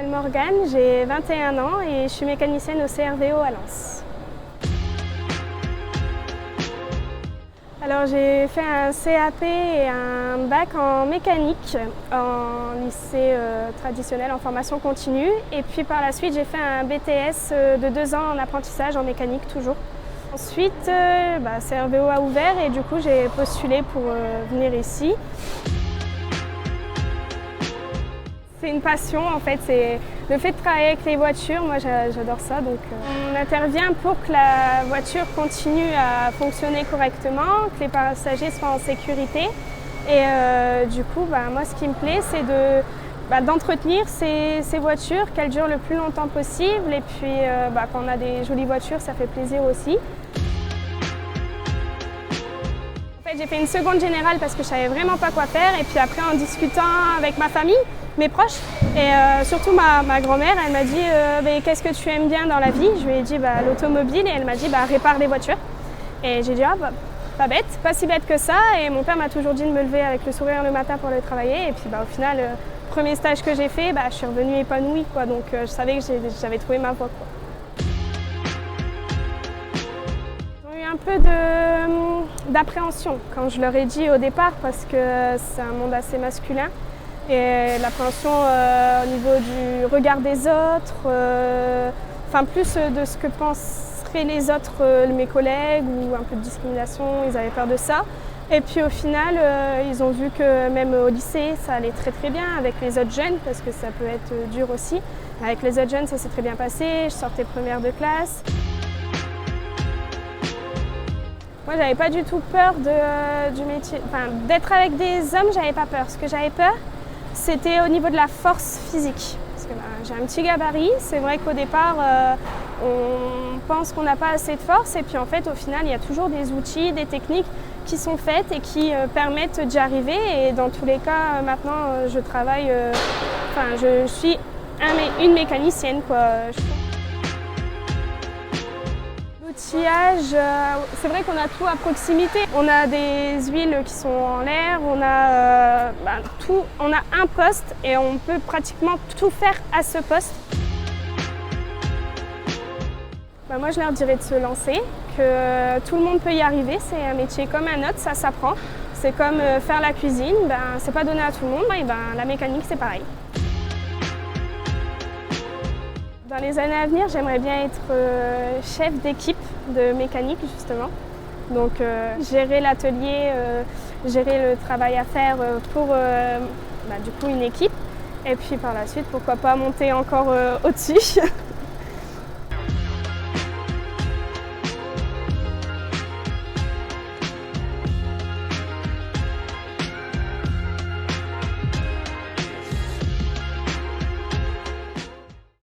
m'appelle Morgane, j'ai 21 ans et je suis mécanicienne au CRVO à Lens. Alors j'ai fait un CAP et un bac en mécanique en lycée traditionnel en formation continue et puis par la suite j'ai fait un BTS de 2 ans en apprentissage en mécanique toujours. Ensuite CRVO a ouvert et du coup j'ai postulé pour venir ici. C'est une passion en fait, c'est le fait de travailler avec les voitures, moi j'adore ça. Donc on intervient pour que la voiture continue à fonctionner correctement, que les passagers soient en sécurité. Et du coup, moi ce qui me plaît c'est d'entretenir ces voitures, qu'elles durent le plus longtemps possible. Et puis quand on a des jolies voitures, ça fait plaisir aussi. En fait, j'ai fait une seconde générale parce que je savais vraiment pas quoi faire. Et puis après, en discutant avec ma famille, mes proches et surtout ma grand-mère, elle m'a dit mais qu'est-ce que tu aimes bien dans la vie? Je lui ai dit l'automobile et elle m'a dit répare les voitures. Et j'ai dit pas bête, pas si bête que ça. Et mon père m'a toujours dit de me lever avec le sourire le matin pour aller travailler. Et puis au final, premier stage que j'ai fait, je suis revenue épanouie quoi. Donc je savais que j'avais trouvé ma voie quoi. J'ai eu un peu d'appréhension quand je leur ai dit au départ parce que c'est un monde assez masculin. Et l'appréhension au niveau du regard des autres, plus de ce que penseraient les autres, mes collègues, ou un peu de discrimination, ils avaient peur de ça. Et puis au final, ils ont vu que même au lycée, ça allait très très bien avec les autres jeunes, parce que ça peut être dur aussi. Avec les autres jeunes, ça s'est très bien passé, je sortais première de classe. Moi, j'avais pas du tout peur du métier, d'être avec des hommes, j'avais pas peur. Ce que j'avais peur, c'était au niveau de la force physique. Parce que j'ai un petit gabarit, c'est vrai qu'au départ, on pense qu'on n'a pas assez de force et puis en fait, au final, il y a toujours des outils, des techniques qui sont faites et qui permettent d'y arriver. Et dans tous les cas, maintenant, je travaille, je suis une mécanicienne, quoi. L'outillage, c'est vrai qu'on a tout à proximité. On a des huiles qui sont en l'air, on a tout. On a un poste et on peut pratiquement tout faire à ce poste. Moi, je leur dirais de se lancer, que tout le monde peut y arriver. C'est un métier comme un autre, ça s'apprend. C'est comme faire la cuisine, c'est pas donné à tout le monde. Et la mécanique, c'est pareil. Dans les années à venir, j'aimerais bien être chef d'équipe de mécanique justement. Donc gérer l'atelier, gérer le travail à faire pour du coup une équipe. Et puis par la suite, pourquoi pas monter encore au-dessus.